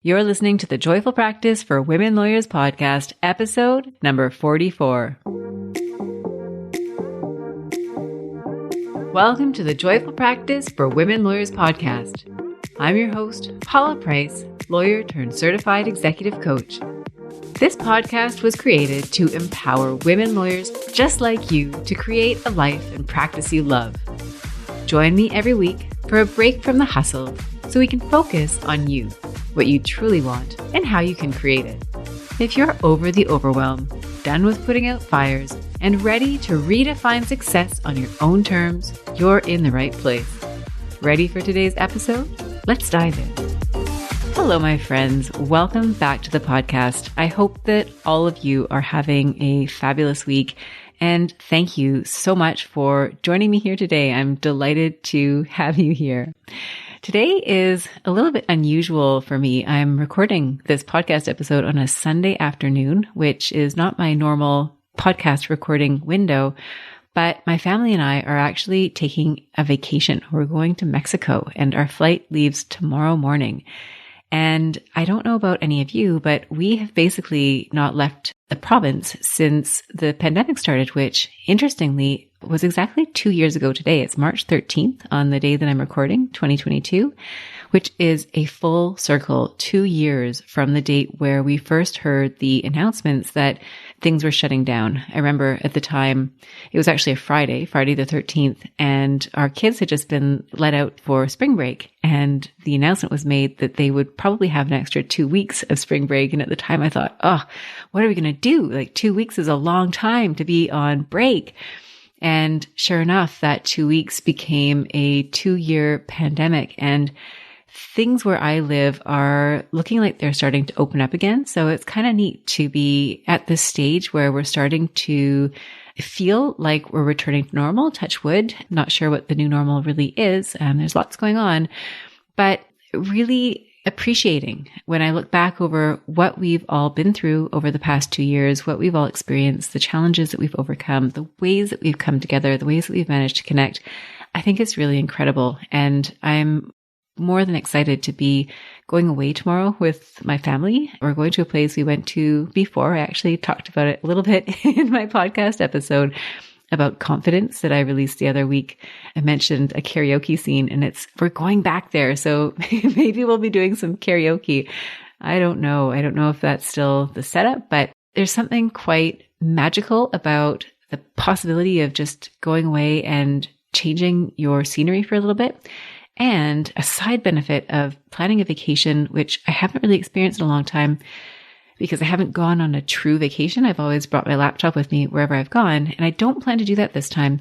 You're listening to the Joyful Practice for Women Lawyers podcast, episode number 44. Welcome to the Joyful Practice for Women Lawyers podcast. I'm your host, Paula Price, lawyer turned certified executive coach. This podcast was created to empower women lawyers just like you to create a life and practice you love. Join me every week for a break from the hustle so we can focus on you, what you truly want, and how you can create it. If you're over the overwhelm, done with putting out fires, and ready to redefine success on your own terms, you're in the right place. Ready for today's episode? Let's dive in. Hello, my friends. Welcome back to the podcast. I hope that all of you are having a fabulous week. And thank you so much for joining me here today. I'm delighted to have you here. Today is a little bit unusual for me. I'm recording this podcast episode on a Sunday afternoon, which is not my normal podcast recording window, but my family and I are actually taking a vacation. We're going to Mexico and our flight leaves tomorrow morning. And I don't know about any of you, but we have basically not left the province since the pandemic started, which interestingly was exactly 2 years ago today. It's March 13th on the day that I'm recording, 2022, which is a full circle 2 years from the date where we first heard the announcements that things were shutting down. I remember at the time, it was actually a Friday the 13th, and our kids had just been let out for spring break. And the announcement was made that they would probably have an extra 2 weeks of spring break. And at the time I thought, what are we going to do? Like 2 weeks is a long time to be on break. And sure enough, that 2 weeks became a 2-year pandemic, and things where I live are looking like they're starting to open up again. So it's kind of neat to be at this stage where we're starting to feel like we're returning to normal, touch wood. Not sure what the new normal really is. There's lots going on, but really appreciating when I look back over what we've all been through over the past 2 years, what we've all experienced, the challenges that we've overcome, the ways that we've come together, the ways that we've managed to connect. I think it's really incredible. And I'm more than excited to be going away tomorrow with my family. We're going to a place we went to before. I actually talked about it a little bit in my podcast episode about confidence that I released the other week. I mentioned a karaoke scene, and we're going back there. So maybe we'll be doing some karaoke. I don't know. I don't know if that's still the setup, but there's something quite magical about the possibility of just going away and changing your scenery for a little bit. And a side benefit of planning a vacation, which I haven't really experienced in a long time because I haven't gone on a true vacation. I've always brought my laptop with me wherever I've gone, and I don't plan to do that this time.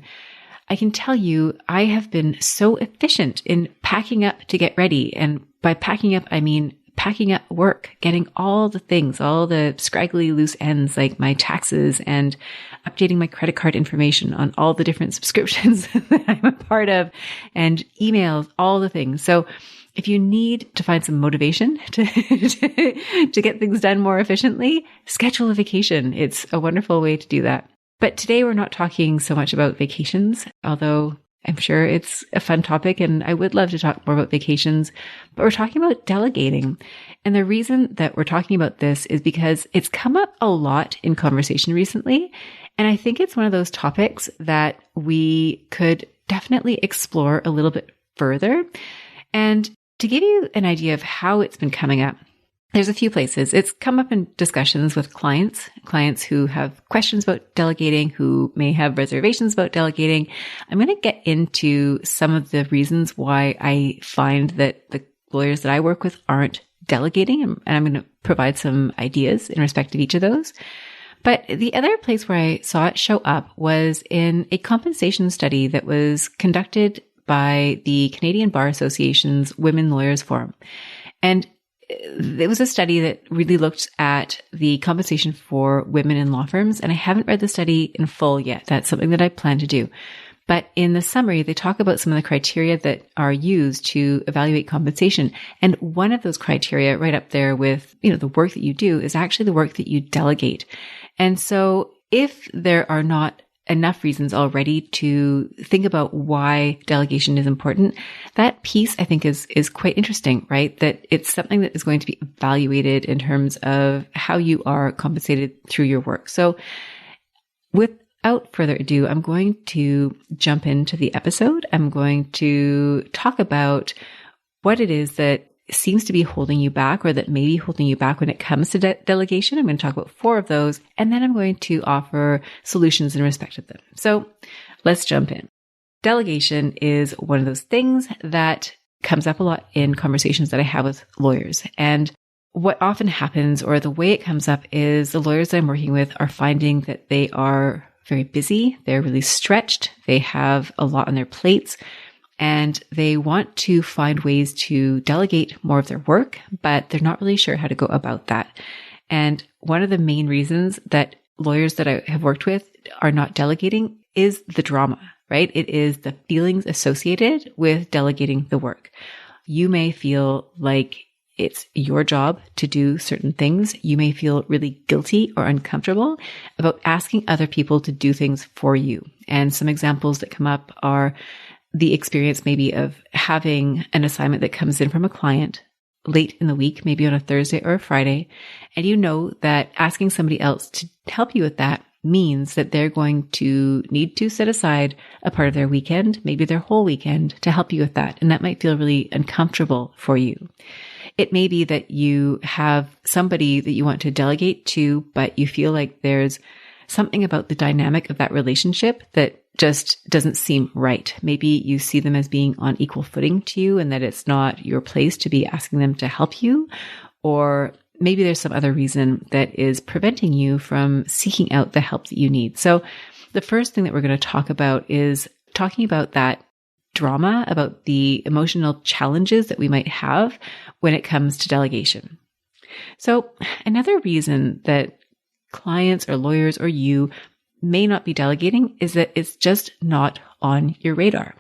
I can tell you, I have been so efficient in packing up to get ready. And by packing up, I mean packing up work, getting all the things, all the scraggly loose ends like my taxes and updating my credit card information on all the different subscriptions that I'm a part of and emails, all the things. So if you need to find some motivation to get things done more efficiently, schedule a vacation. It's a wonderful way to do that. But today we're not talking so much about vacations, although I'm sure it's a fun topic and I would love to talk more about vacations, but we're talking about delegating. And the reason that we're talking about this is because it's come up a lot in conversation recently. And I think it's one of those topics that we could definitely explore a little bit further. And to give you an idea of how it's been coming up, there's a few places. It's come up in discussions with clients who have questions about delegating, who may have reservations about delegating. I'm going to get into some of the reasons why I find that the lawyers that I work with aren't delegating, and I'm going to provide some ideas in respect of each of those. But the other place where I saw it show up was in a compensation study that was conducted by the Canadian Bar Association's Women Lawyers Forum. And it was a study that really looked at the compensation for women in law firms, and I haven't read the study in full yet. That's something that I plan to do. But in the summary, they talk about some of the criteria that are used to evaluate compensation. And one of those criteria right up there with, the work that you do is actually the work that you delegate. And so if there are not enough reasons already to think about why delegation is important. That piece, I think, is quite interesting, right? That it's something that is going to be evaluated in terms of how you are compensated through your work. So without further ado, I'm going to jump into the episode. I'm going to talk about what it is that seems to be holding you back, or that may be holding you back when it comes to delegation. I'm going to talk about 4 of those, and then I'm going to offer solutions in respect of them. So let's jump in. Delegation is one of those things that comes up a lot in conversations that I have with lawyers. And what often happens, or the way it comes up, is the lawyers that I'm working with are finding that they are very busy. They're really stretched. They have a lot on their plates. And they want to find ways to delegate more of their work, but they're not really sure how to go about that. And one of the main reasons that lawyers that I have worked with are not delegating is the drama, right? It is the feelings associated with delegating the work. You may feel like it's your job to do certain things. You may feel really guilty or uncomfortable about asking other people to do things for you. And some examples that come up are the experience maybe of having an assignment that comes in from a client late in the week, maybe on a Thursday or a Friday, and you know that asking somebody else to help you with that means that they're going to need to set aside a part of their weekend, maybe their whole weekend, to help you with that. And that might feel really uncomfortable for you. It may be that you have somebody that you want to delegate to, but you feel like there's something about the dynamic of that relationship that just doesn't seem right. Maybe you see them as being on equal footing to you and that it's not your place to be asking them to help you. Or maybe there's some other reason that is preventing you from seeking out the help that you need. So the first thing that we're going to talk about is talking about that drama, about the emotional challenges that we might have when it comes to delegation. So another reason that clients or lawyers or you may not be delegating is that it's just not on your radar.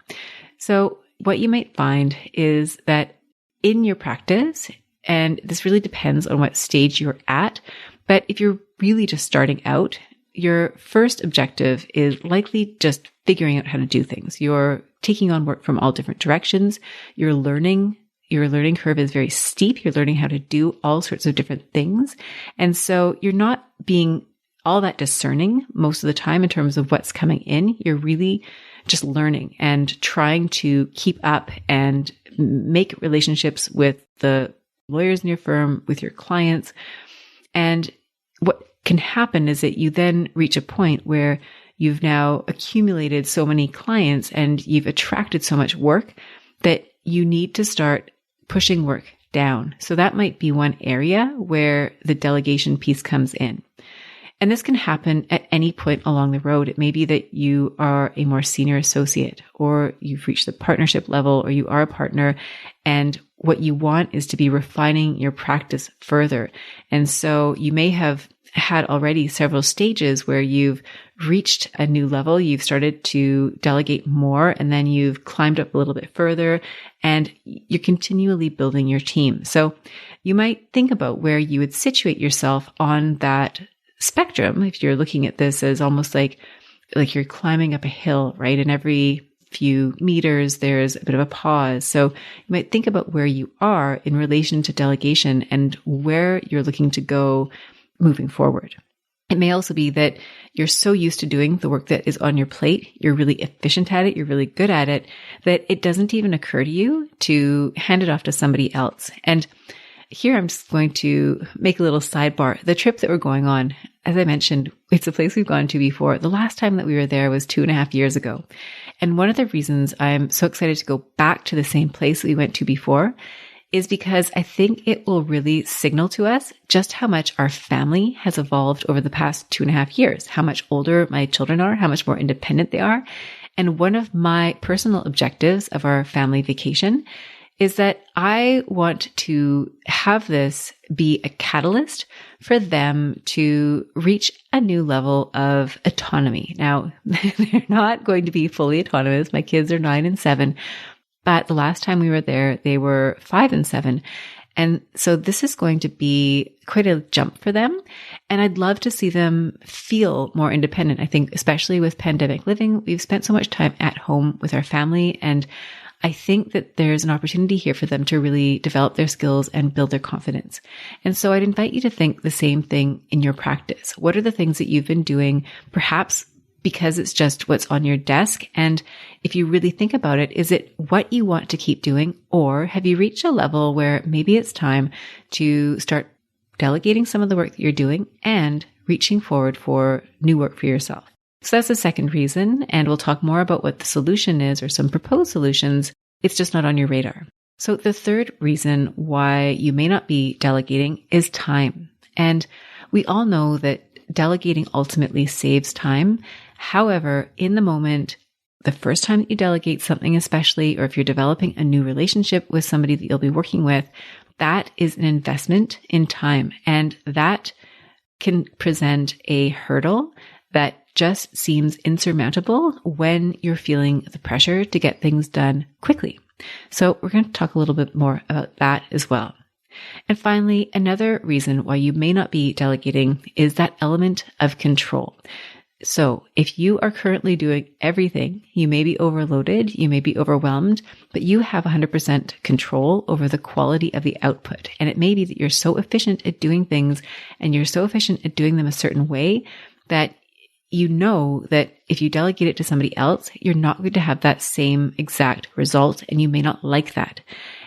So what you might find is that in your practice, and this really depends on what stage you're at, but if you're really just starting out, your first objective is likely just figuring out how to do things. You're taking on work from all different directions. Your learning curve is very steep. You're learning how to do all sorts of different things. And so you're not being all that discerning most of the time in terms of what's coming in. You're really just learning and trying to keep up and make relationships with the lawyers in your firm, with your clients. And what can happen is that you then reach a point where you've now accumulated so many clients and you've attracted so much work that you need to start pushing work down. So that might be one area where the delegation piece comes in. And this can happen at any point along the road. It may be that you are a more senior associate, or you've reached the partnership level, or you are a partner, and what you want is to be refining your practice further. And so you may have had already several stages where you've reached a new level, you've started to delegate more, and then you've climbed up a little bit further, and you're continually building your team. So you might think about where you would situate yourself on that spectrum, if you're looking at this as almost like you're climbing up a hill, right? And every few meters, there's a bit of a pause. So you might think about where you are in relation to delegation and where you're looking to go moving forward. It may also be that you're so used to doing the work that is on your plate, you're really efficient at it, you're really good at it, that it doesn't even occur to you to hand it off to somebody else. And here I'm just going to make a little sidebar. The trip that we're going on, as I mentioned, it's a place we've gone to before. The last time that we were there was 2.5 years ago. And one of the reasons I'm so excited to go back to the same place that we went to before is because I think it will really signal to us just how much our family has evolved over the past 2.5 years, how much older my children are, how much more independent they are. And one of my personal objectives of our family vacation is that I want to have this be a catalyst for them to reach a new level of autonomy. Now, they're not going to be fully autonomous. My kids are 9 and 7, but the last time we were there, they were 5 and 7. And so this is going to be quite a jump for them. And I'd love to see them feel more independent. I think especially with pandemic living, we've spent so much time at home with our family. And I think that there's an opportunity here for them to really develop their skills and build their confidence. And so I'd invite you to think the same thing in your practice. What are the things that you've been doing, perhaps because it's just what's on your desk? And if you really think about it, is it what you want to keep doing? Or have you reached a level where maybe it's time to start delegating some of the work that you're doing and reaching forward for new work for yourself? So that's the second reason. And we'll talk more about what the solution is or some proposed solutions. It's just not on your radar. So the third reason why you may not be delegating is time. And we all know that delegating ultimately saves time. However, in the moment, the first time that you delegate something especially, or if you're developing a new relationship with somebody that you'll be working with, that is an investment in time. And that can present a hurdle that just seems insurmountable when you're feeling the pressure to get things done quickly. So we're going to talk a little bit more about that as well. And finally, another reason why you may not be delegating is that element of control. So if you are currently doing everything, you may be overloaded, you may be overwhelmed, but you have 100% control over the quality of the output. And it may be that you're so efficient at doing things and you're so efficient at doing them a certain way that you know that if you delegate it to somebody else, you're not going to have that same exact result, and you may not like that.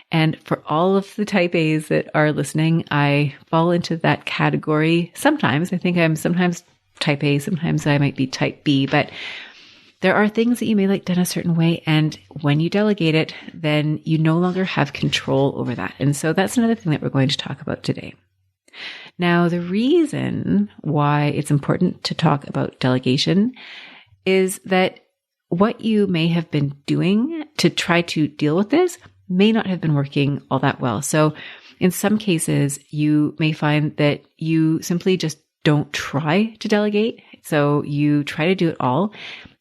And for all of the type A's that are listening, I fall into that category sometimes. I think I'm sometimes type A, sometimes I might be type B, but there are things that you may like done a certain way. And when you delegate it, then you no longer have control over that. And so that's another thing that we're going to talk about today. Now, the reason why it's important to talk about delegation is that what you may have been doing to try to deal with this may not have been working all that well. So in some cases, you may find that you simply just don't try to delegate. So you try to do it all.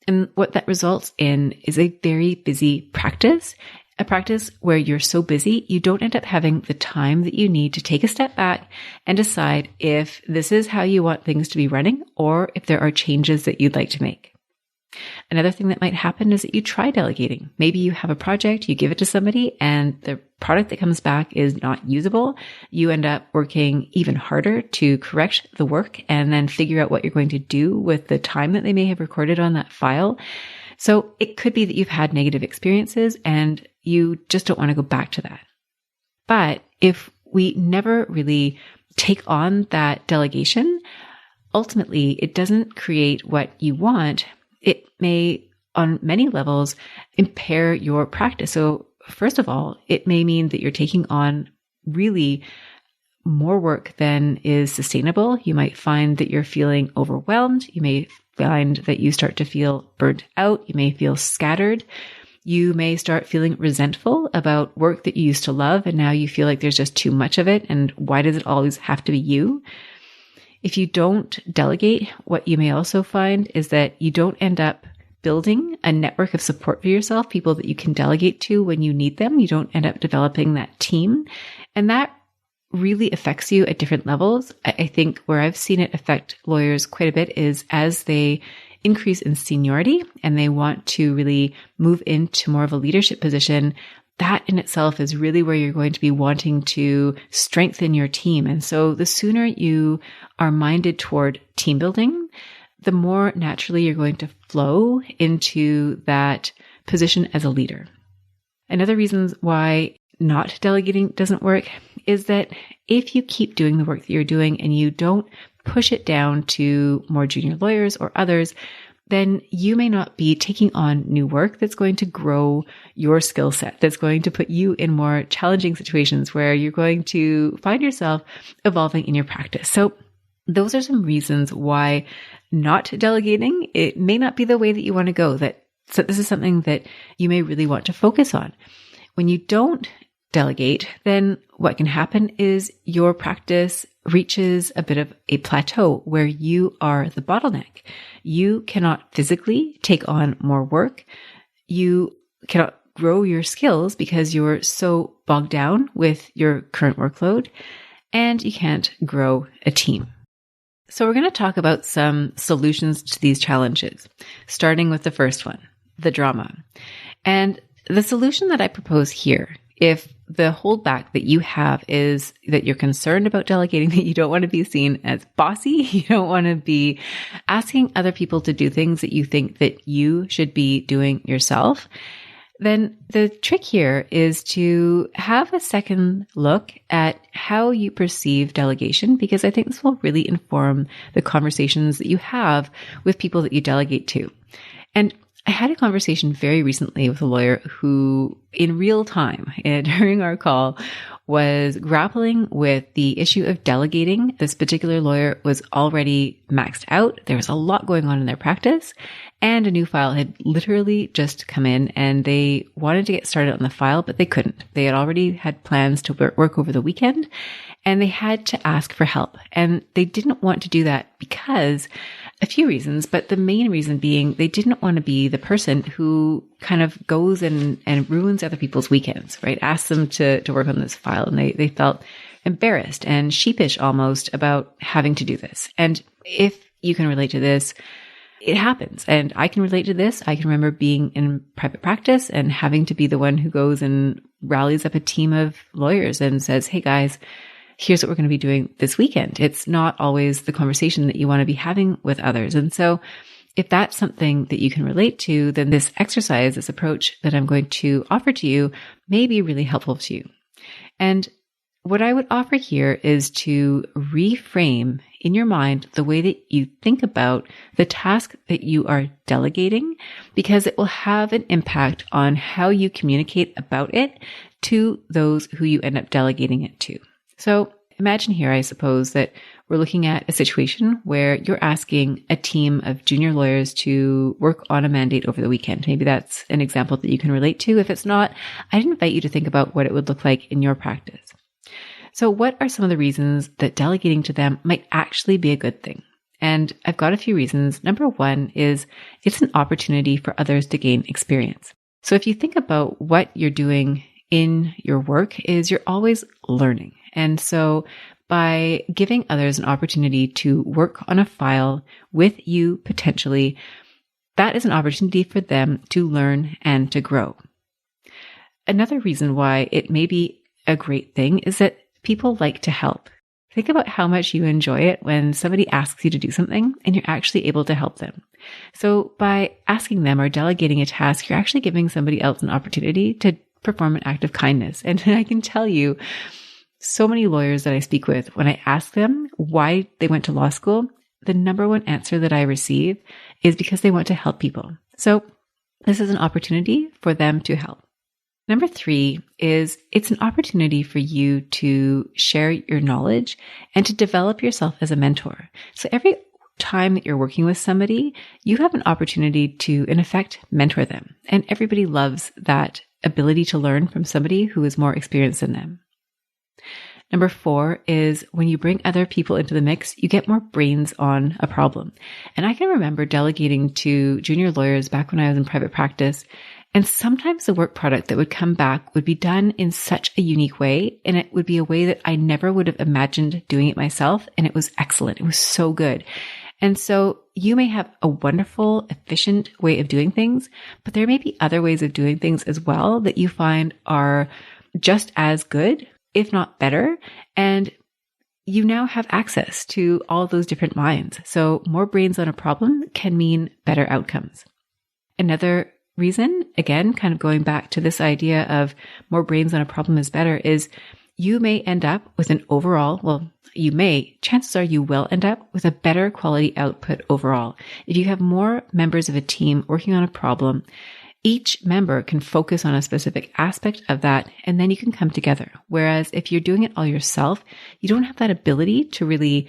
And what that results in is a very busy practice, a practice where you're so busy, you don't end up having the time that you need to take a step back and decide if this is how you want things to be running or if there are changes that you'd like to make. Another thing that might happen is that you try delegating. Maybe you have a project, you give it to somebody, and the product that comes back is not usable. You end up working even harder to correct the work and then figure out what you're going to do with the time that they may have recorded on that file. So it could be that you've had negative experiences and you just don't want to go back to that. But if we never really take on that delegation, ultimately it doesn't create what you want. It may, on many levels, impair your practice. So first of all, it may mean that you're taking on really more work than is sustainable. You might find that you're feeling overwhelmed. You may find that you start to feel burnt out. You may feel scattered. You may start feeling resentful about work that you used to love, and now you feel like there's just too much of it. And why does it always have to be you? If you don't delegate, what you may also find is that you don't end up building a network of support for yourself, people that you can delegate to when you need them. You don't end up developing that team. And that really affects you at different levels. I think where I've seen it affect lawyers quite a bit is as they increase in seniority and they want to really move into more of a leadership position. That in itself is really where you're going to be wanting to strengthen your team. And so the sooner you are minded toward team building, the more naturally you're going to flow into that position as a leader. Another reason why not delegating doesn't work is that if you keep doing the work that you're doing and you don't push it down to more junior lawyers or others, then you may not be taking on new work that's going to grow your skill set, that's going to put you in more challenging situations where you're going to find yourself evolving in your practice. So those are some reasons why not delegating, it may not be the way that you want to go. So this is something that you may really want to focus on. When you don't delegate, then what can happen is your practice reaches a bit of a plateau where you are the bottleneck. You cannot physically take on more work. You cannot grow your skills because you're so bogged down with your current workload, and you can't grow a team. So we're going to talk about some solutions to these challenges, starting with the first one, the drama. And the solution that I propose here, if the holdback that you have is that you're concerned about delegating, that you don't want to be seen as bossy, you don't want to be asking other people to do things that you think that you should be doing yourself, then the trick here is to have a second look at how you perceive delegation, because I think this will really inform the conversations that you have with people that you delegate to. And I had a conversation very recently with a lawyer who, in real time, during our call, was grappling with the issue of delegating. This particular lawyer was already maxed out. There was a lot going on in their practice, and a new file had literally just come in, and they wanted to get started on the file, but they couldn't. They had already had plans to work over the weekend, and they had to ask for help. And they didn't want to do that because a few reasons, but the main reason being they didn't want to be the person who kind of goes and ruins other people's weekends, right? Asks them to work on this file. And they felt embarrassed and sheepish almost about having to do this. And if you can relate to this, it happens. And I can relate to this. I can remember being in private practice and having to be the one who goes and rallies up a team of lawyers and says, hey guys, here's what we're going to be doing this weekend. It's not always the conversation that you want to be having with others. And so if that's something that you can relate to, then this exercise, this approach that I'm going to offer to you may be really helpful to you. And what I would offer here is to reframe in your mind the way that you think about the task that you are delegating, because it will have an impact on how you communicate about it to those who you end up delegating it to. So imagine here, I suppose, that we're looking at a situation where you're asking a team of junior lawyers to work on a mandate over the weekend. Maybe that's an example that you can relate to. If it's not, I'd invite you to think about what it would look like in your practice. So what are some of the reasons that delegating to them might actually be a good thing? And I've got a few reasons. Number one is it's an opportunity for others to gain experience. So if you think about what you're doing in your work, is you're always learning. And so by giving others an opportunity to work on a file with you potentially, that is an opportunity for them to learn and to grow. Another reason why it may be a great thing is that people like to help. Think about how much you enjoy it when somebody asks you to do something and you're actually able to help them. So by asking them or delegating a task, you're actually giving somebody else an opportunity to perform an act of kindness. And I can tell you, so many lawyers that I speak with, when I ask them why they went to law school, the number one answer that I receive is because they want to help people. So this is an opportunity for them to help. Number three is it's an opportunity for you to share your knowledge and to develop yourself as a mentor. So every time that you're working with somebody, you have an opportunity to, in effect, mentor them. And everybody loves that ability to learn from somebody who is more experienced than them. Number four is when you bring other people into the mix, you get more brains on a problem. And I can remember delegating to junior lawyers back when I was in private practice. And sometimes the work product that would come back would be done in such a unique way. And it would be a way that I never would have imagined doing it myself. And it was excellent. It was so good. And so you may have a wonderful, efficient way of doing things, but there may be other ways of doing things as well that you find are just as good, if not better. And you now have access to all those different minds. So more brains on a problem can mean better outcomes. Their reason, again, kind of going back to this idea of more brains on a problem is better, is you may end up with an overall, chances are you will end up with a better quality output overall. If you have more members of a team working on a problem, each member can focus on a specific aspect of that, and then you can come together. Whereas if you're doing it all yourself, you don't have that ability to really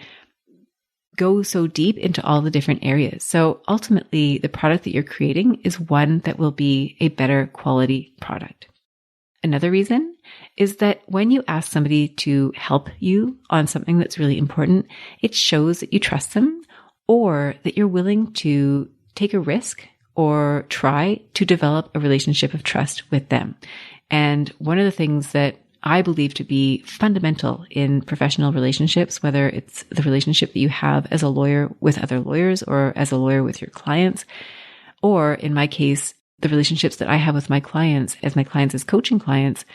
go so deep into all the different areas. So ultimately, the product that you're creating is one that will be a better quality product. Another reason is that when you ask somebody to help you on something that's really important, it shows that you trust them or that you're willing to take a risk or try to develop a relationship of trust with them. And one of the things that I believe to be fundamental in professional relationships, whether it's the relationship that you have as a lawyer with other lawyers or as a lawyer with your clients, or in my case, the relationships that I have with my clients as coaching clients,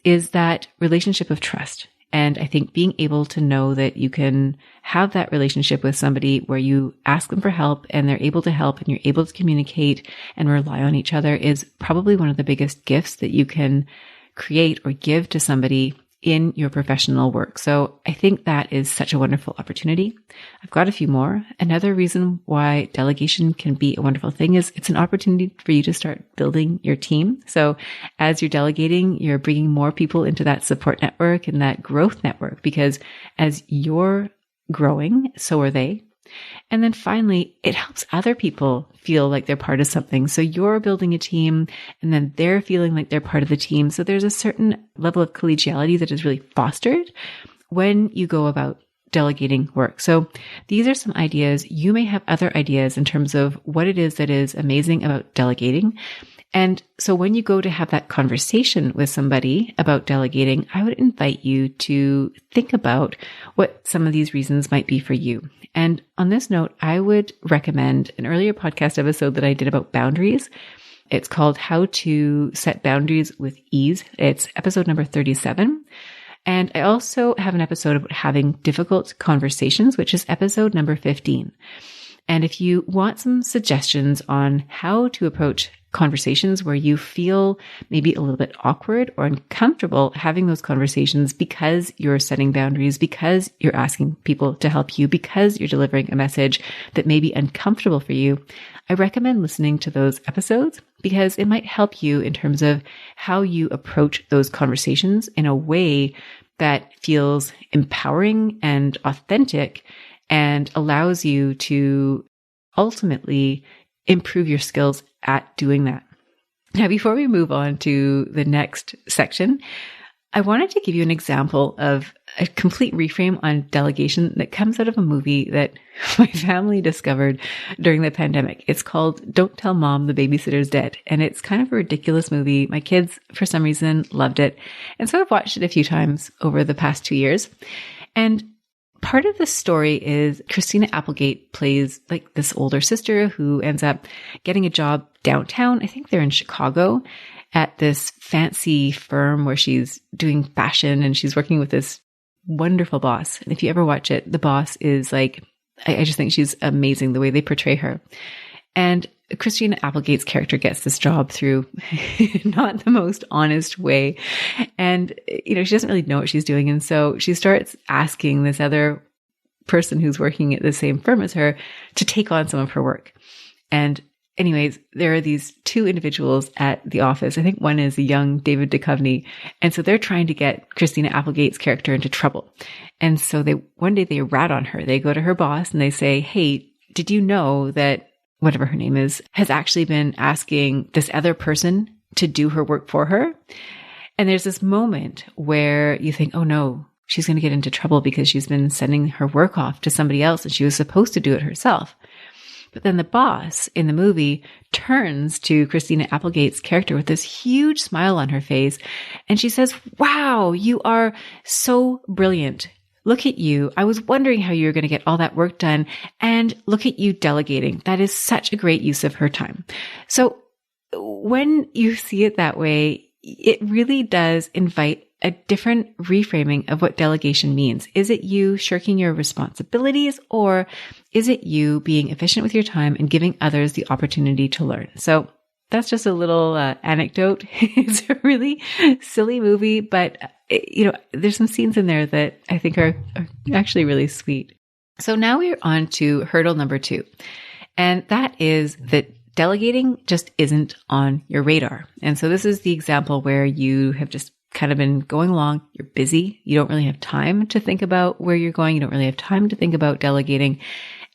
is that relationship of trust. And I think being able to know that you can have that relationship with somebody where you ask them for help and they're able to help and you're able to communicate and rely on each other is probably one of the biggest gifts that you can create or give to somebody in your professional work. So I think that is such a wonderful opportunity. I've got a few more. Another reason why delegation can be a wonderful thing is it's an opportunity for you to start building your team. So as you're delegating, you're bringing more people into that support network and that growth network, because as you're growing, so are they. And then finally, it helps other people feel like they're part of something. So you're building a team and then they're feeling like they're part of the team. So there's a certain level of collegiality that is really fostered when you go about delegating work. So these are some ideas. You may have other ideas in terms of what it is that is amazing about delegating. And so when you go to have that conversation with somebody about delegating, I would invite you to think about what some of these reasons might be for you. And on this note, I would recommend an earlier podcast episode that I did about boundaries. It's called How to Set Boundaries with Ease. It's episode number 37. And I also have an episode about having difficult conversations, which is episode number 15. And if you want some suggestions on how to approach conversations where you feel maybe a little bit awkward or uncomfortable having those conversations because you're setting boundaries, because you're asking people to help you, because you're delivering a message that may be uncomfortable for you, I recommend listening to those episodes because it might help you in terms of how you approach those conversations in a way that feels empowering and authentic and allows you to ultimately improve your skills at doing that. Now, before we move on to the next section, I wanted to give you an example of a complete reframe on delegation that comes out of a movie that my family discovered during the pandemic. It's called Don't Tell Mom the Babysitter's Dead. And it's kind of a ridiculous movie. My kids, for some reason, loved it. And so I've watched it a few times over the past 2 years. And part of the story is Christina Applegate plays like this older sister who ends up getting a job downtown. I think they're in Chicago at this fancy firm where she's doing fashion and she's working with this wonderful boss. And if you ever watch it, the boss is like, I just think she's amazing the way they portray her. And Christina Applegate's character gets this job through not the most honest way. And, she doesn't really know what she's doing. And so she starts asking this other person who's working at the same firm as her to take on some of her work. And anyways, there are these two individuals at the office. I think one is a young David Duchovny. And so they're trying to get Christina Applegate's character into trouble. And so one day they rat on her. They go to her boss and they say, hey, did you know that whatever her name is, has actually been asking this other person to do her work for her? And there's this moment where you think, oh no, she's going to get into trouble because she's been sending her work off to somebody else and she was supposed to do it herself. But then the boss in the movie turns to Christina Applegate's character with this huge smile on her face. And she says, wow, you are so brilliant. Look at you. I was wondering how you were going to get all that work done. And look at you delegating. That is such a great use of her time. So when you see it that way, it really does invite a different reframing of what delegation means. Is it you shirking your responsibilities, or is it you being efficient with your time and giving others the opportunity to learn? So that's just a little anecdote. It's a really silly movie, but there's some scenes in there that I think are actually really sweet. So now we're on to hurdle number 2. And that is that delegating just isn't on your radar. And so this is the example where you have just kind of been going along. You're busy. You don't really have time to think about where you're going. You don't really have time to think about delegating.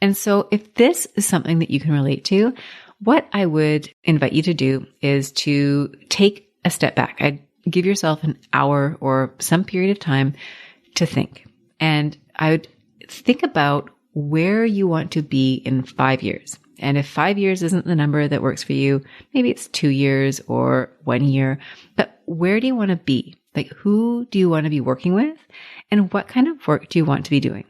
And so if this is something that you can relate to, what I would invite you to do is to take a step back. I'd give yourself an hour or some period of time to think. And I would think about where you want to be in 5 years. And if 5 years isn't the number that works for you, maybe it's 2 years or 1 year. But where do you want to be? Like, who do you want to be working with? And what kind of work do you want to be doing?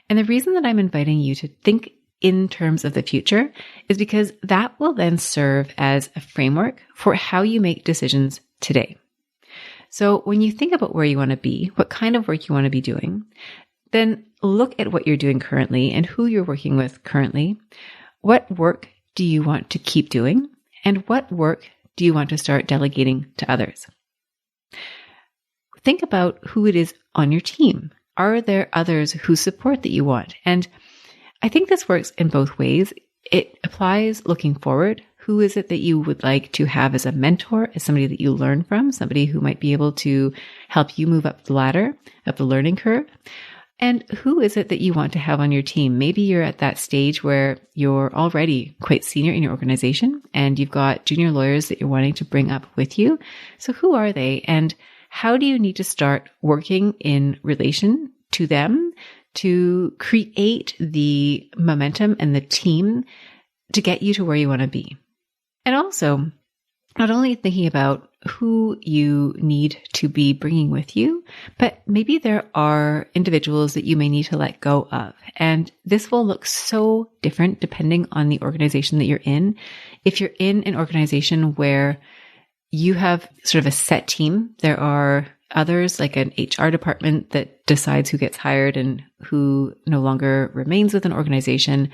And the reason that I'm inviting you to think in terms of the future is because that will then serve as a framework for how you make decisions today. So when you think about where you want to be, what kind of work you want to be doing, then look at what you're doing currently and who you're working with currently. What work do you want to keep doing? And what work do you want to start delegating to others? Think about who it is on your team. Are there others whose support that you want? And I think this works in both ways. It applies looking forward. Who is it that you would like to have as a mentor, as somebody that you learn from, somebody who might be able to help you move up the ladder, up the learning curve? And who is it that you want to have on your team? Maybe you're at that stage where you're already quite senior in your organization and you've got junior lawyers that you're wanting to bring up with you. So who are they? And how do you need to start working in relation to them to create the momentum and the team to get you to where you want to be? And also, not only thinking about who you need to be bringing with you, but maybe there are individuals that you may need to let go of. And this will look so different depending on the organization that you're in. If you're in an organization where you have sort of a set team, there are others like an HR department that decides who gets hired and who no longer remains with an organization.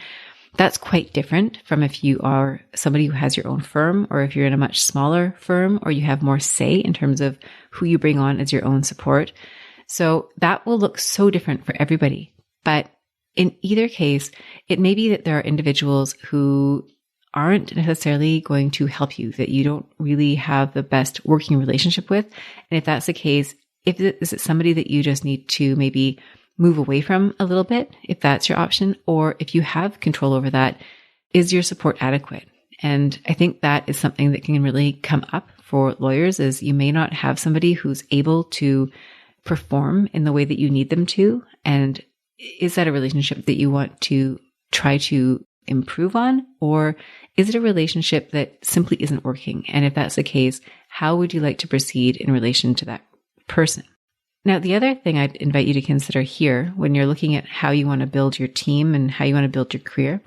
That's quite different from if you are somebody who has your own firm, or if you're in a much smaller firm, or you have more say in terms of who you bring on as your own support. So that will look so different for everybody. But in either case, it may be that there are individuals who aren't necessarily going to help you, that you don't really have the best working relationship with. And if that's the case, is it somebody that you just need to maybe move away from a little bit, if that's your option, or if you have control over that, is your support adequate? And I think that is something that can really come up for lawyers, is you may not have somebody who's able to perform in the way that you need them to. And is that a relationship that you want to try to improve on? Or is it a relationship that simply isn't working? And if that's the case, how would you like to proceed in relation to that person? Now, the other thing I'd invite you to consider here when you're looking at how you want to build your team and how you want to build your career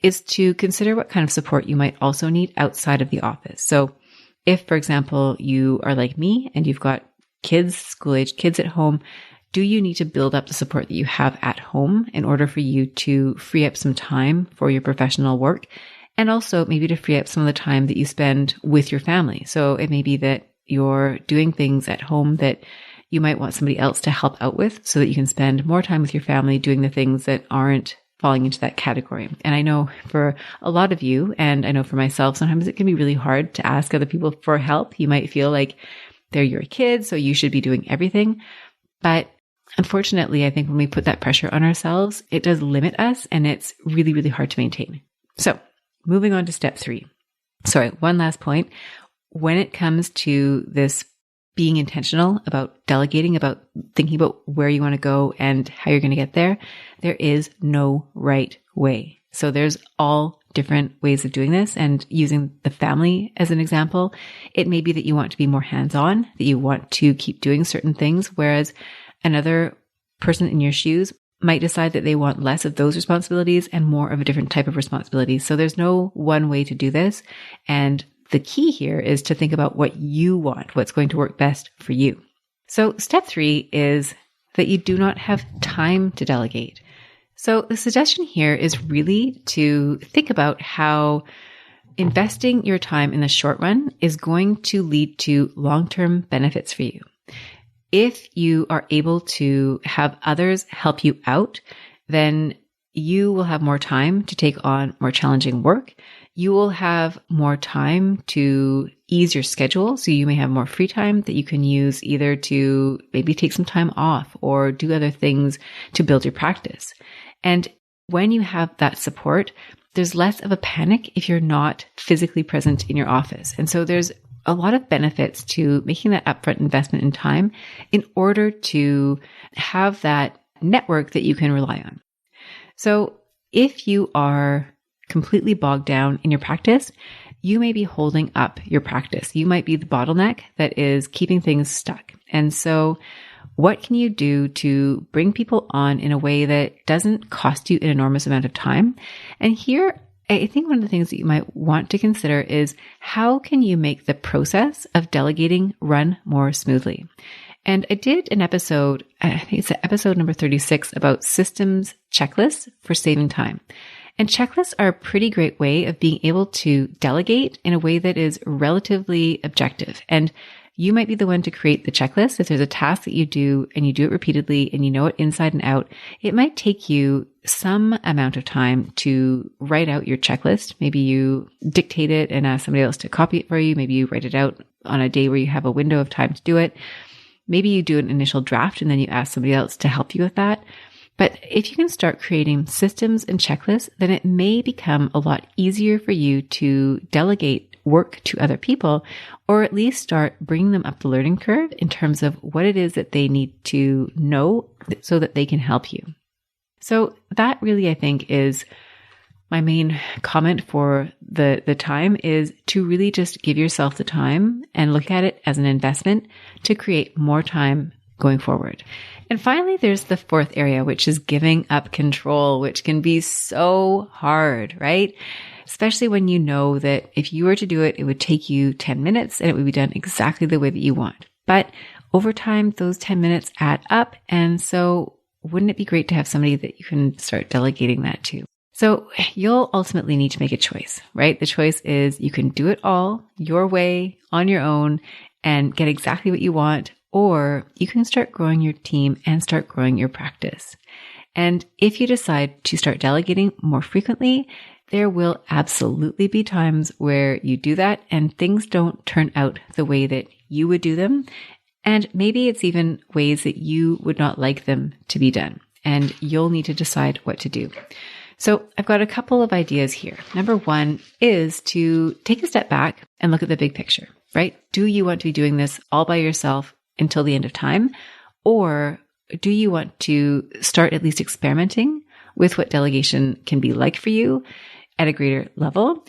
is to consider what kind of support you might also need outside of the office. So if, for example, you are like me and you've got kids, school-aged kids at home, do you need to build up the support that you have at home in order for you to free up some time for your professional work, and also maybe to free up some of the time that you spend with your family? So it may be that you're doing things at home that you might want somebody else to help out with so that you can spend more time with your family doing the things that aren't falling into that category. And I know for a lot of you, and I know for myself, sometimes it can be really hard to ask other people for help. You might feel like they're your kids, so you should be doing everything. But unfortunately, I think when we put that pressure on ourselves, it does limit us, and it's really, really hard to maintain. So moving on to step 3. Sorry, one last point. When it comes to this being intentional about delegating, about thinking about where you want to go and how you're going to get there, there is no right way. So there's all different ways of doing this. And using the family as an example, it may be that you want to be more hands-on, that you want to keep doing certain things, whereas another person in your shoes might decide that they want less of those responsibilities and more of a different type of responsibilities. So there's no one way to do this. And the key here is to think about what you want, what's going to work best for you. So step 3 is that you do not have time to delegate. So the suggestion here is really to think about how investing your time in the short run is going to lead to long-term benefits for you. If you are able to have others help you out, then you will have more time to take on more challenging work. You will have more time to ease your schedule. So you may have more free time that you can use either to maybe take some time off or do other things to build your practice. And when you have that support, there's less of a panic if you're not physically present in your office. And so there's a lot of benefits to making that upfront investment in time in order to have that network that you can rely on. So if you are completely bogged down in your practice, you may be holding up your practice. You might be the bottleneck that is keeping things stuck. And so what can you do to bring people on in a way that doesn't cost you an enormous amount of time? And here, I think one of the things that you might want to consider is how can you make the process of delegating run more smoothly? And I did an episode, I think it's episode number 36, about systems checklists for saving time. And checklists are a pretty great way of being able to delegate in a way that is relatively objective. And you might be the one to create the checklist. If there's a task that you do and you do it repeatedly and you know it inside and out, it might take you some amount of time to write out your checklist. Maybe you dictate it and ask somebody else to copy it for you. Maybe you write it out on a day where you have a window of time to do it. Maybe you do an initial draft and then you ask somebody else to help you with that. But if you can start creating systems and checklists, then it may become a lot easier for you to delegate work to other people, or at least start bringing them up the learning curve in terms of what it is that they need to know so that they can help you. So that really, I think, is my main comment for the time, is to really just give yourself the time and look at it as an investment to create more time going forward. And finally, there's the fourth area, which is giving up control, which can be so hard, right? Especially when you know that if you were to do it, it would take you 10 minutes and it would be done exactly the way that you want. But over time, those 10 minutes add up. And so wouldn't it be great to have somebody that you can start delegating that to? So you'll ultimately need to make a choice, right? The choice is you can do it all your way on your own and get exactly what you want, or you can start growing your team and start growing your practice. And if you decide to start delegating more frequently, there will absolutely be times where you do that and things don't turn out the way that you would do them. And maybe it's even ways that you would not like them to be done. And you'll need to decide what to do. So I've got a couple of ideas here. Number one is to take a step back and look at the big picture, right? Do you want to be doing this all by yourself until the end of time? Or do you want to start at least experimenting with what delegation can be like for you at a greater level?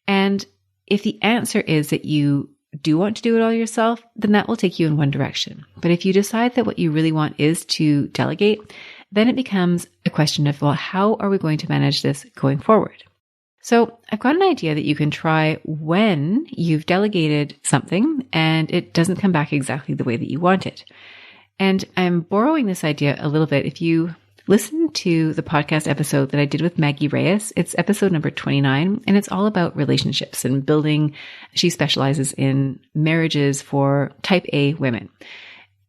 And if the answer is that you do want to do it all yourself, then that will take you in one direction. But if you decide that what you really want is to delegate, then it becomes a question of, well, how are we going to manage this going forward? So I've got an idea that you can try when you've delegated something and it doesn't come back exactly the way that you want it. And I'm borrowing this idea a little bit. If you listen to the podcast episode that I did with Maggie Reyes, it's episode number 29, and it's all about relationships and building. She specializes in marriages for type A women.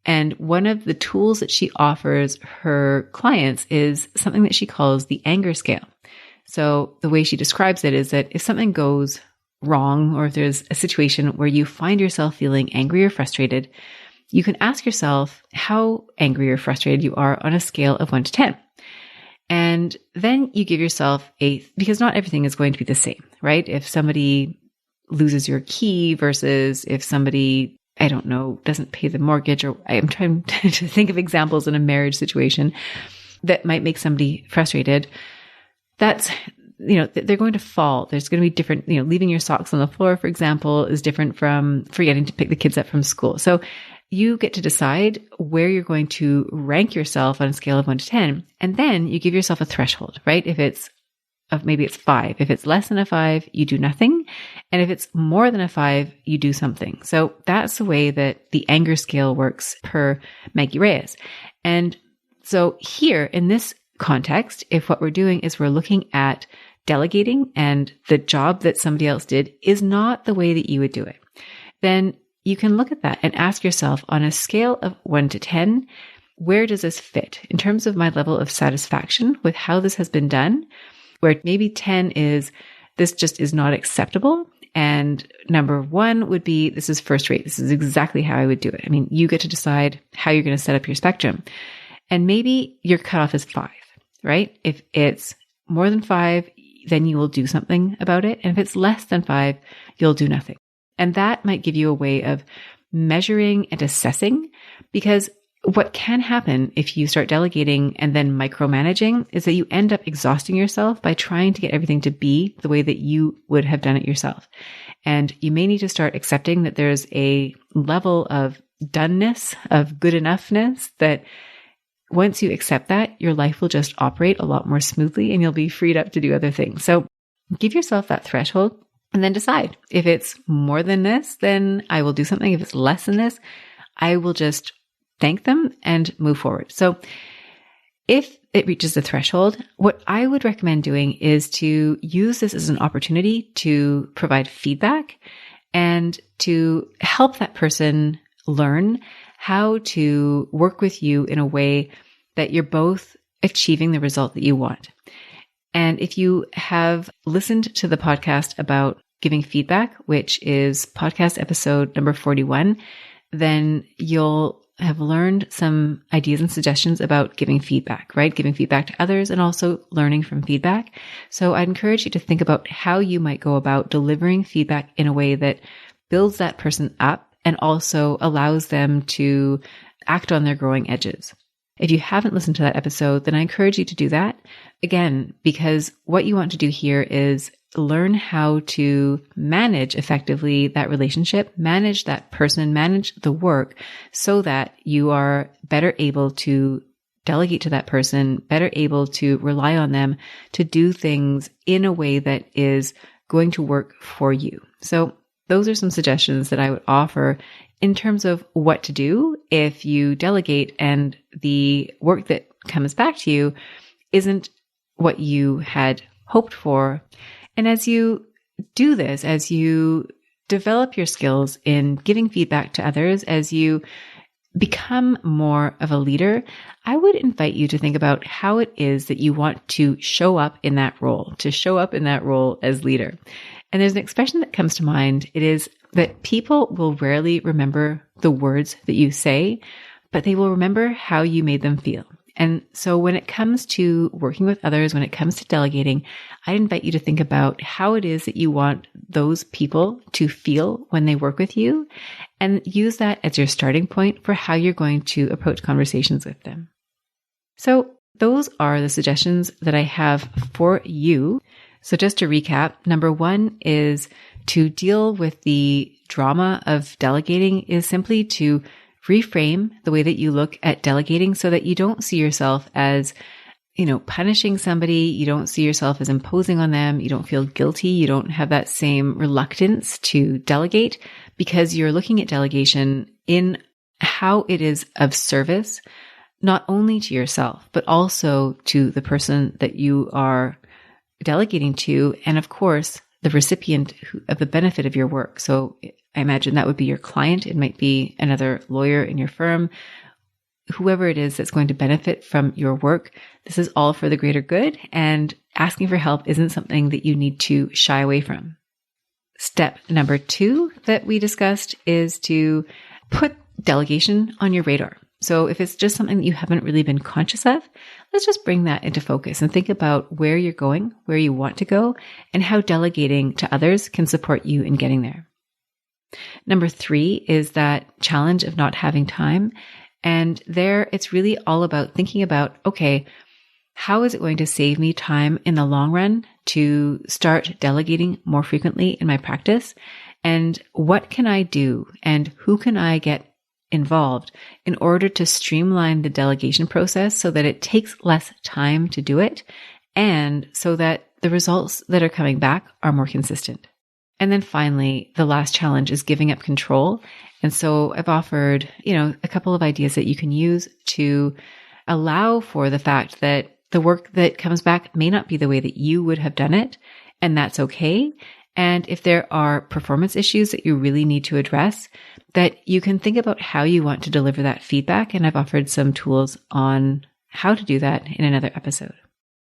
And one of the tools that she offers her clients is something that she calls the anger scale. So the way she describes it is that if something goes wrong, or if there's a situation where you find yourself feeling angry or frustrated, you can ask yourself how angry or frustrated you are on a scale of 1 to 10. And then you give yourself because not everything is going to be the same, right? If somebody loses your key versus if somebody, I don't know, doesn't pay the mortgage, or I'm trying to think of examples in a marriage situation that might make somebody frustrated. That's, they're going to fall. There's going to be different, leaving your socks on the floor, for example, is different from forgetting to pick the kids up from school. So you get to decide where you're going to rank yourself on a scale of 1 to 10. And then you give yourself a threshold, right? Maybe it's 5. If it's less than a 5, you do nothing. And if it's more than a 5, you do something. So that's the way that the anger scale works per Maggie Reyes. And so here in this context, if what we're doing is we're looking at delegating and the job that somebody else did is not the way that you would do it, then you can look at that and ask yourself, on a scale of 1 to 10, where does this fit in terms of my level of satisfaction with how this has been done? Where maybe 10 is, this just is not acceptable. And number 1 would be, this is first rate. This is exactly how I would do it. I mean, you get to decide how you're going to set up your spectrum. And maybe your cutoff is 5, right? If it's more than 5, then you will do something about it. And if it's less than 5, you'll do nothing. And that might give you a way of measuring and assessing, because what can happen if you start delegating and then micromanaging is that you end up exhausting yourself by trying to get everything to be the way that you would have done it yourself. And you may need to start accepting that there's a level of doneness, of good enoughness, that once you accept that, your life will just operate a lot more smoothly and you'll be freed up to do other things. So give yourself that threshold and then decide. If it's more than this, then I will do something. If it's less than this, I will just thank them and move forward. So if it reaches the threshold, what I would recommend doing is to use this as an opportunity to provide feedback and to help that person learn how to work with you in a way that you're both achieving the result that you want. And if you have listened to the podcast about giving feedback, which is podcast episode number 41, then you'll have learned some ideas and suggestions about giving feedback, right? Giving feedback to others and also learning from feedback. So I'd encourage you to think about how you might go about delivering feedback in a way that builds that person up and also allows them to act on their growing edges. If you haven't listened to that episode, then I encourage you to do that again, because what you want to do here is learn how to manage effectively that relationship, manage that person, manage the work so that you are better able to delegate to that person, better able to rely on them to do things in a way that is going to work for you. So those are some suggestions that I would offer in terms of what to do if you delegate and the work that comes back to you isn't what you had hoped for. And as you do this, as you develop your skills in giving feedback to others, as you become more of a leader, I would invite you to think about how it is that you want to show up in that role, as leader. And there's an expression that comes to mind. It is that people will rarely remember the words that you say, but they will remember how you made them feel. And so when it comes to working with others, when it comes to delegating, I invite you to think about how it is that you want those people to feel when they work with you and use that as your starting point for how you're going to approach conversations with them. So those are the suggestions that I have for you. So just to recap, number one is to deal with the drama of delegating is simply to reframe the way that you look at delegating so that you don't see yourself as, punishing somebody. You don't see yourself as imposing on them. You don't feel guilty. You don't have that same reluctance to delegate because you're looking at delegation in how it is of service, not only to yourself, but also to the person that you are delegating to. And of course, the recipient of the benefit of your work. So I imagine that would be your client. It might be another lawyer in your firm, whoever it is that's going to benefit from your work. This is all for the greater good, and asking for help isn't something that you need to shy away from. Step number 2 that we discussed is to put delegation on your radar. So if it's just something that you haven't really been conscious of, let's just bring that into focus and think about where you're going, where you want to go, and how delegating to others can support you in getting there. Number 3 is that challenge of not having time. And there it's really all about thinking about, okay, how is it going to save me time in the long run to start delegating more frequently in my practice? And what can I do? And who can I get involved in order to streamline the delegation process so that it takes less time to do it and so that the results that are coming back are more consistent? And then finally, the last challenge is giving up control. And so I've offered, a couple of ideas that you can use to allow for the fact that the work that comes back may not be the way that you would have done it, and that's okay. And if there are performance issues that you really need to address, that you can think about how you want to deliver that feedback. And I've offered some tools on how to do that in another episode.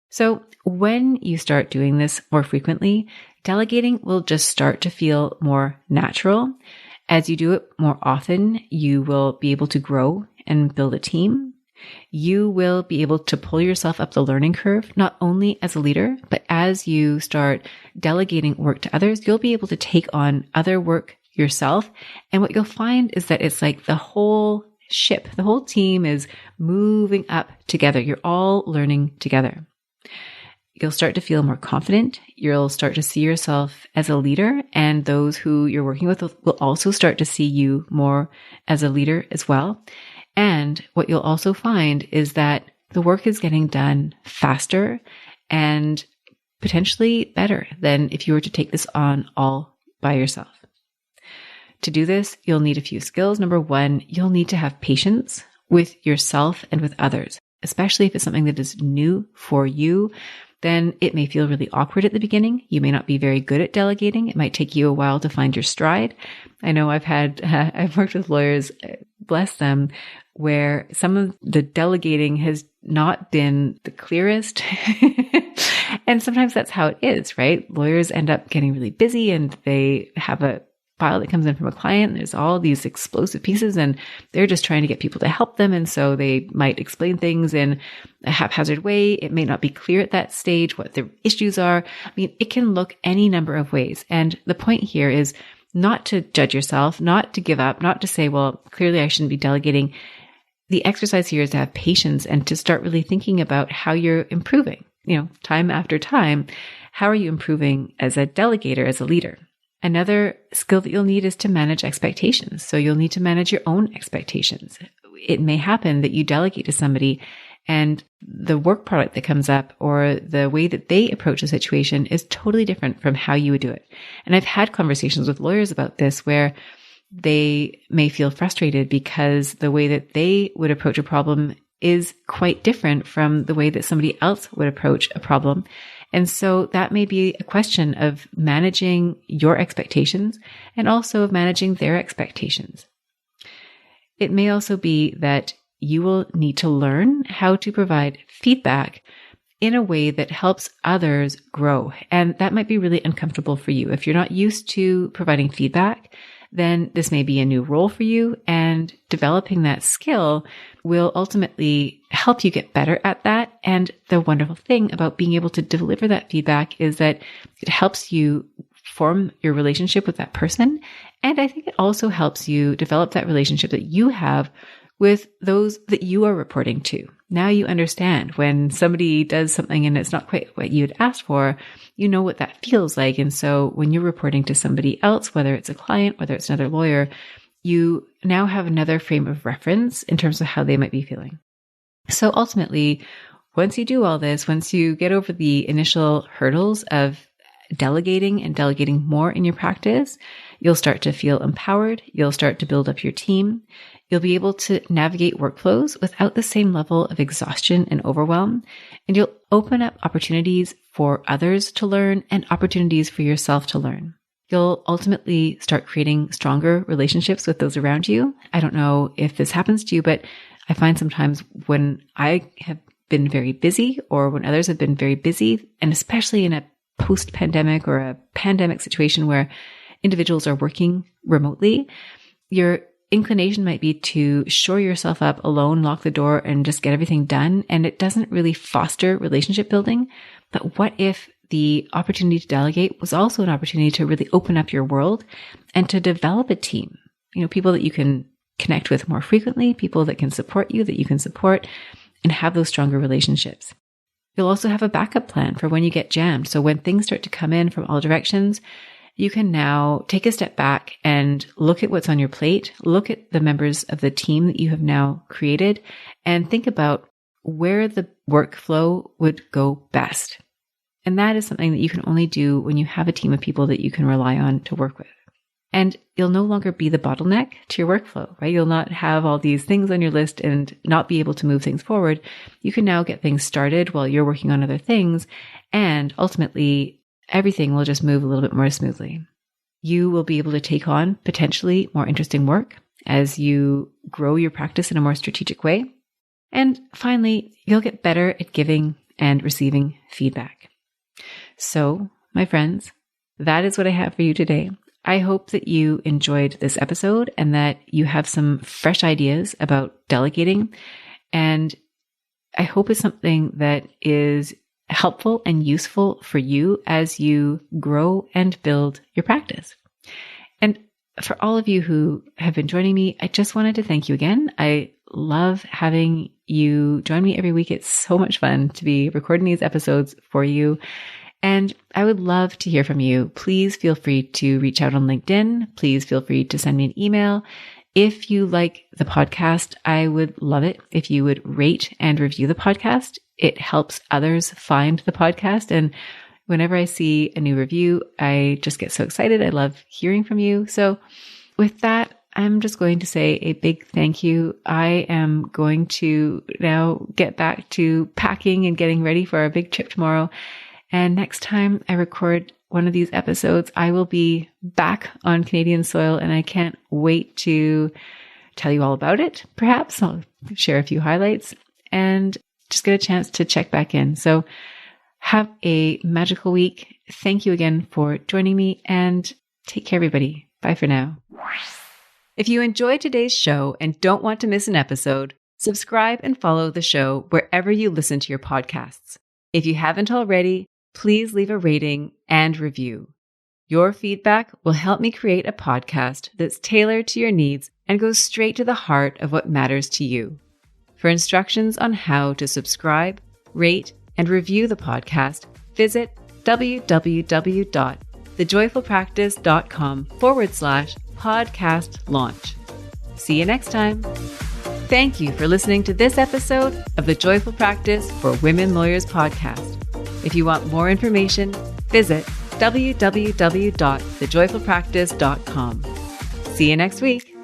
So when you start doing this more frequently, delegating will just start to feel more natural. As you do it more often, you will be able to grow and build a team. You will be able to pull yourself up the learning curve, not only as a leader, but as you start delegating work to others, you'll be able to take on other work yourself. And what you'll find is that it's like the whole ship. The whole team is moving up together. You're all learning together. You'll start to feel more confident. You'll start to see yourself as a leader, and those who you're working with will also start to see you more as a leader as well. And what you'll also find is that the work is getting done faster and potentially better than if you were to take this on all by yourself. To do this, you'll need a few skills. Number one, you'll need to have patience with yourself and with others, especially if it's something that is new for you. Then it may feel really awkward at the beginning. You may not be very good at delegating. It might take you a while to find your stride. I know I've worked with lawyers, bless them, where some of the delegating has not been the clearest. And sometimes that's how it is, right? Lawyers end up getting really busy and they have a file that comes in from a client. There's all these explosive pieces and they're just trying to get people to help them. And so they might explain things in a haphazard way. It may not be clear at that stage what the issues are. I mean, it can look any number of ways. And the point here is not to judge yourself, not to give up, not to say, well, clearly I shouldn't be delegating. The exercise here is to have patience and to start really thinking about how you're improving, time after time. How are you improving as a delegator, as a leader? Another skill that you'll need is to manage expectations. So you'll need to manage your own expectations. It may happen that you delegate to somebody and the work product that comes up or the way that they approach a situation is totally different from how you would do it. And I've had conversations with lawyers about this where they may feel frustrated because the way that they would approach a problem is quite different from the way that somebody else would approach a problem. And so that may be a question of managing your expectations and also of managing their expectations. It may also be that you will need to learn how to provide feedback in a way that helps others grow. And that might be really uncomfortable for you. If you're not used to providing feedback, then this may be a new role for you, and developing that skill will ultimately help you get better at that. And the wonderful thing about being able to deliver that feedback is that it helps you form your relationship with that person. And I think it also helps you develop that relationship that you have with those that you are reporting to. Now you understand when somebody does something and it's not quite what you'd asked for, you know what that feels like. And so when you're reporting to somebody else, whether it's a client, whether it's another lawyer, you now have another frame of reference in terms of how they might be feeling. So ultimately, once you do all this, once you get over the initial hurdles of delegating and delegating more in your practice, you'll start to feel empowered. You'll start to build up your team. You'll be able to navigate workflows without the same level of exhaustion and overwhelm. And you'll open up opportunities for others to learn and opportunities for yourself to learn. You'll ultimately start creating stronger relationships with those around you. I don't know if this happens to you, but I find sometimes when I have been very busy or when others have been very busy, and especially in a post-pandemic or a pandemic situation where individuals are working remotely, your inclination might be to shore yourself up alone, lock the door, and just get everything done. And it doesn't really foster relationship building. But what if the opportunity to delegate was also an opportunity to really open up your world and to develop a team? People that you can connect with more frequently, people that can support you, that you can support, and have those stronger relationships. You'll also have a backup plan for when you get jammed. So when things start to come in from all directions, you can now take a step back and look at what's on your plate, look at the members of the team that you have now created, and think about where the workflow would go best. And that is something that you can only do when you have a team of people that you can rely on to work with. And you'll no longer be the bottleneck to your workflow, right? You'll not have all these things on your list and not be able to move things forward. You can now get things started while you're working on other things, and ultimately everything will just move a little bit more smoothly. You will be able to take on potentially more interesting work as you grow your practice in a more strategic way. And finally, you'll get better at giving and receiving feedback. So, my friends, that is what I have for you today. I hope that you enjoyed this episode and that you have some fresh ideas about delegating. And I hope it's something that is helpful and useful for you as you grow and build your practice. And for all of you who have been joining me, I just wanted to thank you again. I love having you join me every week. It's so much fun to be recording these episodes for you. And I would love to hear from you. Please feel free to reach out on LinkedIn. Please feel free to send me an email. If you like the podcast, I would love it if you would rate and review the podcast. It helps others find the podcast. And whenever I see a new review, I just get so excited. I love hearing from you. So with that, I'm just going to say a big thank you. I am going to now get back to packing and getting ready for our big trip tomorrow. And next time I record one of these episodes, I will be back on Canadian soil, and I can't wait to tell you all about it. Perhaps I'll share a few highlights and just get a chance to check back in. So have a magical week. Thank you again for joining me, and take care, everybody. Bye for now. If you enjoyed today's show and don't want to miss an episode, subscribe and follow the show wherever you listen to your podcasts. If you haven't already, please leave a rating and review. Your feedback will help me create a podcast that's tailored to your needs and goes straight to the heart of what matters to you. For instructions on how to subscribe, rate, and review the podcast, visit www.thejoyfulpractice.com/podcast launch. See you next time. Thank you for listening to this episode of the Joyful Practice for Women Lawyers podcast. If you want more information, visit www.thejoyfulpractice.com. See you next week.